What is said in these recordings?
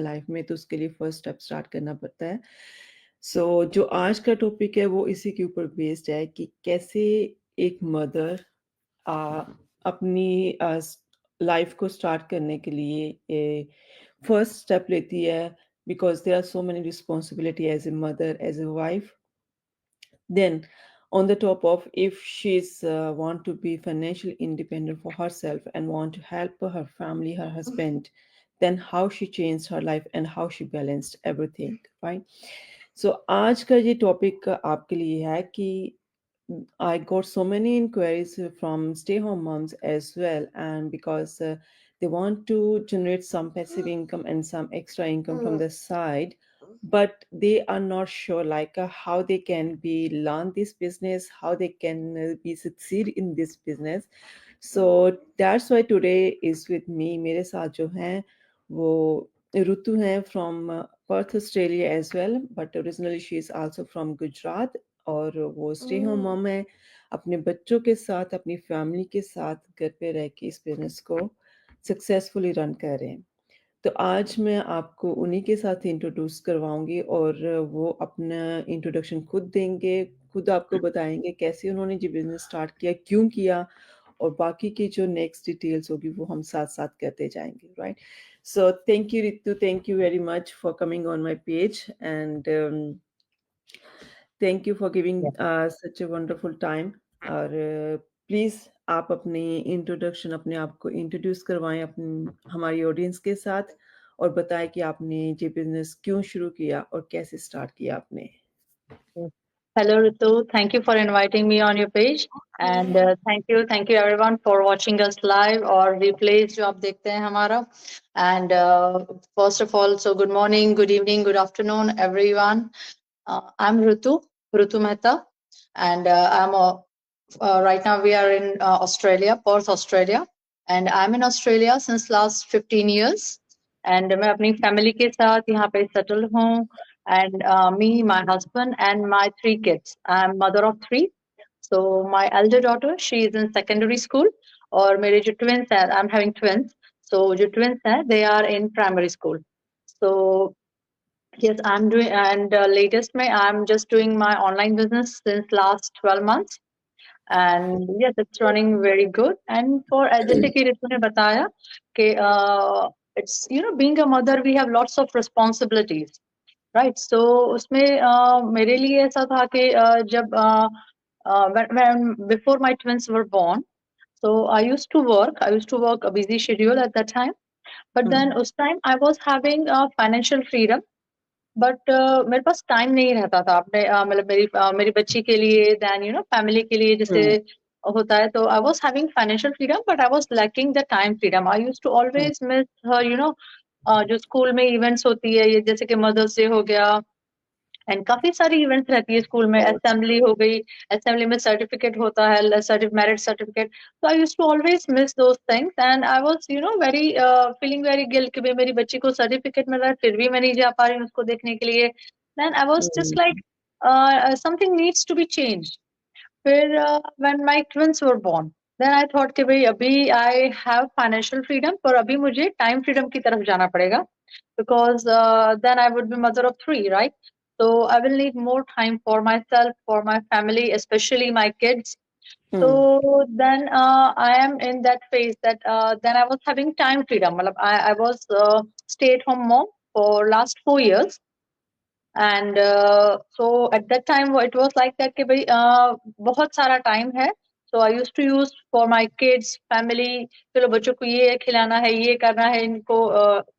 Life में, तो उसके लिए फर्स्ट स्टेप स्टार्ट करना पड़ता है। सो जो आज का टॉपिक है वो इसी के ऊपर बेस्ड है कि कैसे एक मदर अपनी लाइफ को स्टार्ट करने के लिए फर्स्ट स्टेप लेती है, because there are so many responsibility as a mother, as a wife. Then, on the top of, if she's want to be financially independent for herself and want to help her family, her husband, then how she changed her life and how she balanced everything, right? So आज का ये topic आपके लिए है कि I got so many inquiries from stay home moms as well, and because they want to generate some passive income and some extra income from the side, but they are not sure like how they can be learn this business, how they can be succeed in this business. So that's why today is with me. मेरे साथ जो हैं वो Rutu हैं from Perth, Australia as well, but originally she is also from Gujarat. और वो stay home mom है, अपने बच्चों के साथ, अपनी फैमिली के साथ घर पे रह के इस बिजनेस को सक्सेसफुली रन कर रहे हैं. तो आज मैं आपको उन्हीं के साथ इंट्रोड्यूस करवाऊंगी और वो अपना इंट्रोडक्शन खुद देंगे, खुद आपको बताएंगे कैसे उन्होंने ये बिजनेस स्टार्ट किया, क्यों किया, और बाकी की जो नेक्स्ट डिटेल्स होगी वो हम साथ साथ करते जाएंगे, right? So thank you Ritu, thank you very much for coming on my page and thank you for giving such a wonderful time. और प्लीज़ आप अपनी इंट्रोडक्शन, अपने आप को इंट्रोड्यूस करवाएं अपनी हमारी ऑडियंस के साथ और बताएं कि आपने ये बिजनेस क्यों शुरू किया और कैसे स्टार्ट किया आपने. Hello Ritu, thank you for inviting me on your page, and thank you everyone for watching us live or replays जो आप देखते हैं हमारा. And first of all, so good morning, good evening, good afternoon everyone. I'm Ritu Mehta, and right now we are in Australia, Perth, Australia, and I'm in Australia since last 15 years. And मैं अपनी family के साथ यहाँ पे settle हूँ. And me, my husband, and my 3 kids. I'm mother of 3. So my elder daughter, she is in secondary school. और मेरे जो twins हैं, I'm having twins. So जो twins हैं, they are in primary school. So yes, I'm doing, and latest में I'm just doing my online business since last 12 months. And yes, it's running very good. And for जैसे कि रितु ने बताया कि it's being a mother, we have lots of responsibilities. Right. So उसमें मेरे लिए ऐसा था कि जब when before my twins were born, so I used to work a busy schedule at that time. But then उस time I was having financial freedom, but मेरे पास time नहीं रहता था अपने मतलब मेरी बच्ची के लिए, then family के लिए जैसे होता है. तो I was having financial freedom, but I was lacking the time freedom. I used to always miss her, जो स्कूल में इवेंट्स होती है, ये जैसे कि मदर्स डे हो गया, एंड काफी सारी इवेंट्स रहती है स्कूल में. असेंबली हो गई, असेंबली में सर्टिफिकेट होता है, मैरिज सर्टिफिकेट. तो I used to always miss those things, and I was very feeling very guilt कि भाई मेरी बच्ची को सर्टिफिकेट मिल रहा है फिर भी मैं नहीं जा पा रही हूँ उसको देखने के लिए. Then I was just like something needs to be change. फिर when my twins were born, then I thought कि भाई अभी आई हैव फाइनेंशियल फ्रीडम, पर अभी मुझे टाइम फ्रीडम की तरफ जाना पड़ेगा, because then I would be mother of 3, right? So I will need more time for myself, for my family, especially my kids. So then I am in that phase that then I was having time freedom. I was stay-at-home mom for last 4 years. And so at that time it was like that कि भाई बहुत सारा time है. So I used to use for my kids, family. चलो बच्चों को ये खिलाना है, ये करना है, इनको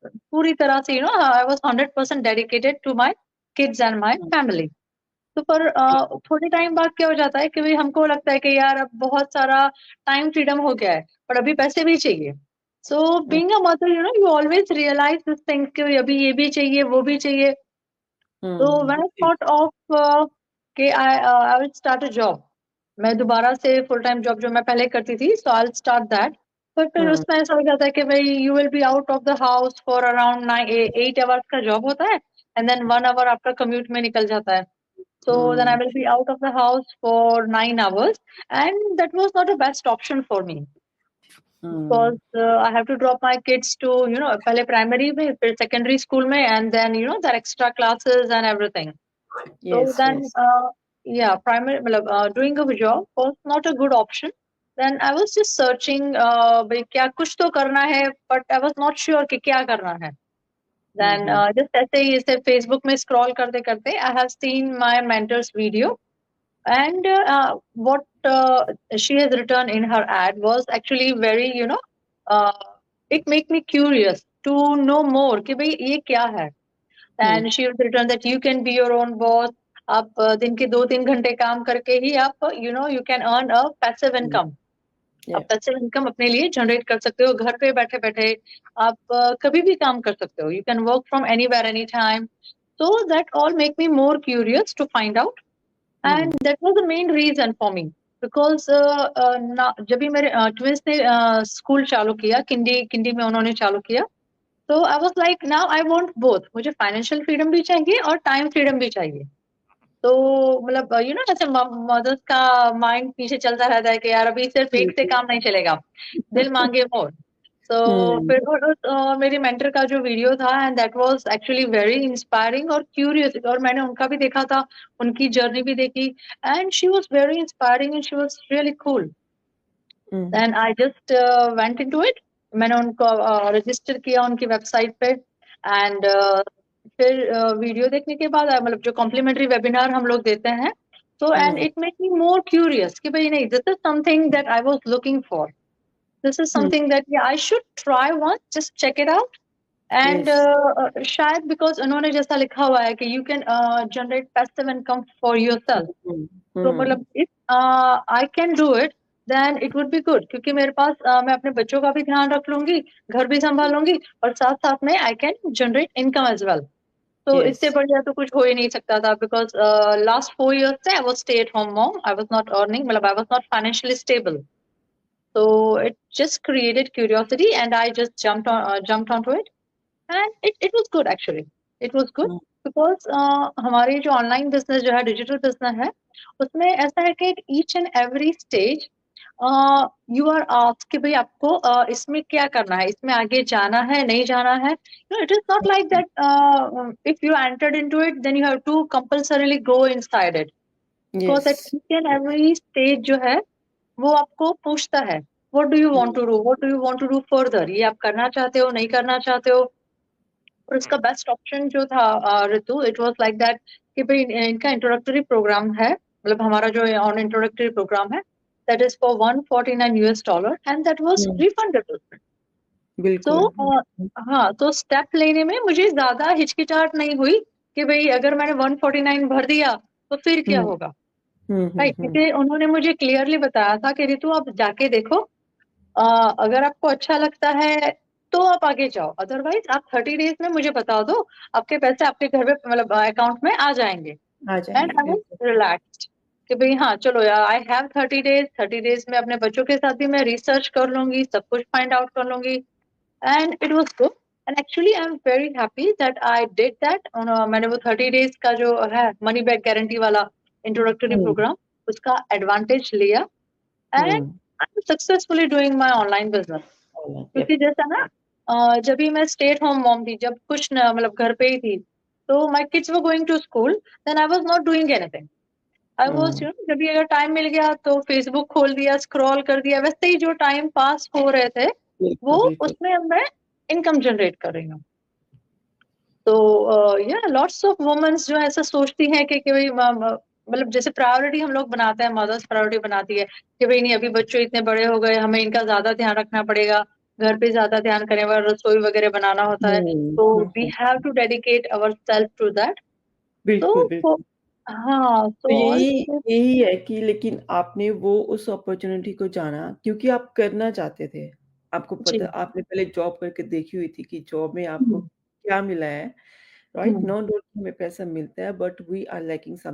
पूरी तरह से I was 100% dedicated to my kids and my family. तो पर थोड़े टाइम बाद क्या हो जाता है कि भाई हमको लगता है कि यार अब बहुत सारा टाइम फ्रीडम हो गया है, पर अभी पैसे भी चाहिए. So being a mother you always realise this things कि अभी ये भी चाहिए, वो भी चाहिए. So when I thought of कि I will start a job, मैं दोबारा से फुल टाइम जॉब जो मैं पहले करती थी, so I'll start that. पर फिर उसमें ऐसा हो जाता है कि भाई you will be out of the house for around 8 hours का जॉब होता है, and then 1 hour आपका commute में निकल जाता है. So then I will be out of the house for 9 hours, and that was not a best option for me. because I have to drop my kids to, पहले primary में, फिर secondary school में, and then, their extra classes and everything. So Yes, then, yes. yeah, primary, doing a job was not a good option. Then I was just searching, भाई क्या कुछ तो करना है, but I was not sure कि क्या करना है. Then just ऐसे ही इसे Facebook में scroll करते करते, I have seen my mentor's video, and what she has written in her ad was actually very, uh, it make me curious to know more कि भाई ये क्या है. And she has written that you can be your own boss. आप दिन के 2-3 घंटे काम करके ही आप, you can earn a passive income. आप Yeah. पैसिव इनकम अपने लिए जनरेट कर सकते हो घर पे बैठे बैठे. आप कभी भी काम कर सकते हो. You can work from anywhere any time. So that all make me more curious to find out, and that was the main reason for me, because जब भी मेरे ट्विंस ने स्कूल चालू किया, किंडी में उन्होंने चालू किया, तो I was like now I want both. मुझे फाइनेंशियल फ्रीडम भी चाहिए और टाइम फ्रीडम भी चाहिए. तो मतलब ऐसे मदर्स का माइंड पीछे चलता रहता है कि यार अभी सिर्फ एक से काम नहीं चलेगा, दिल मांगे मोर. तो फिर मेरी मेंटर का जो वीडियो था, and that was actually very inspiring और क्यूरियस, और मैंने उनका भी देखा था, उनकी जर्नी भी देखी, and she was very inspiring and she was really cool. Then I just went into it. मैंने उनको रजिस्टर किया उनकी वेबसाइट पे, एंड फिर वीडियो देखने के बाद मतलब जो कॉम्प्लीमेंट्री वेबिनार हम लोग देते हैं, तो and it make me more curious कि भाई नहीं, this is something that I was looking for. This is something that I should try once, just check it out. And शायद बिकॉज उन्होंने जैसा लिखा हुआ है कि you can generate passive income for yourself. तो मतलब if I can do it, then it would be good, क्योंकि मेरे पास मैं अपने बच्चों का भी ध्यान रख लूंगी, घर भी संभालूंगी, और साथ साथ में I can generate income as well. तो इससे बढ़िया तो कुछ हो ही नहीं सकता था, बिकॉज लास्ट 4 years से I was stay at home mom. I was not earning, मतलब I was not financially stable. So it just created curiosity, and I just jumped onto it, and it was good actually. It was good because हमारी जो online business जो है, digital business है, उसमें ऐसा है कि each and every stage you are asked कि भाई आपको इसमें क्या करना है, इसमें आगे जाना है, नहीं जाना है. It is not like that if you entered into it, then you have to compulsorily go inside it, because at each and every stage जो है वो आपको पूछता है, what do you want to do, what do you want to do further, ये आप करना चाहते हो, नहीं करना चाहते हो. और उसका बेस्ट ऑप्शन जो था ऋतु, इट वाज लाइक दैट कि भाई इनका इंट्रोडक्टरी प्रोग्राम है, मतलब हमारा जो ऑन इंट्रोडक्टरी प्रोग्राम है, that is for $149, and that was refundable. तो हाँ, तो स्टेप लेने में मुझे ज्यादा हिचकिचाहट नहीं हुई कि भाई अगर मैंने 149 भर दिया तो फिर क्या होगा. राइट, क्योंकि उन्होंने मुझे क्लियरली बताया था कि रितु आप जाके देखो, अगर आपको अच्छा लगता है तो आप आगे जाओ, अदरवाइज आप 30 डेज में मुझे बता दो, आपके पैसे आपके घर पे मतलब अकाउंट में आ जाएंगे. एंड आई वाज रिलैक्स्ड कि भाई हाँ चलो यार, आई हैव 30 डेज में अपने बच्चों के साथ भी मैं रिसर्च कर लूंगी, सब कुछ फाइंड आउट कर लूंगी. And it was good, and actually I am very happy that I did that. मैंने वो 30 डेज का जो है मनी बैक गारंटी वाला इंट्रोडक्टरी प्रोग्राम, उसका एडवांटेज लिया, and I am successfully doing my online business. क्योंकि जैसा ना जब भी मैं स्टे एट होम मॉम थी, जब कुछ न मतलब घर पे ही थी, तो my kids were going to school, then I was not doing anything. I was जब भी अगर टाइम मिल गया तो फेसबुक खोल दिया, स्क्रॉल कर दिया, वैसे ही जो टाइम पास हो रहे थे वो उसमें अब मैं इनकम जनरेट कर रही हूँ. तो या लॉट्स ऑफ वुमेन्स जो ऐसा सोचती हैं कि भाई मतलब जैसे प्रायोरिटी हम लोग बनाते हैं, मदर्स प्रायोरिटी बनाती है कि भाई नहीं, अभी बच्चों इतने बड़े हो गए, हमें इनका ज्यादा ध्यान रखना पड़ेगा, घर पे ज्यादा ध्यान करें, रसोई वगैरह बनाना होता है, तो we have to dedicate our self to that. तो हाँ, तो यही है कि लेकिन आपने वो उस अपॉर्चुनिटी को जाना क्योंकि आप करना चाहते थे. आपको पता, आपने पहले जॉब करके देखी हुई थी कि जॉब में आपको क्या मिला है, राइट? नो डाउट हमें पैसा मिलता है, but we are lacking some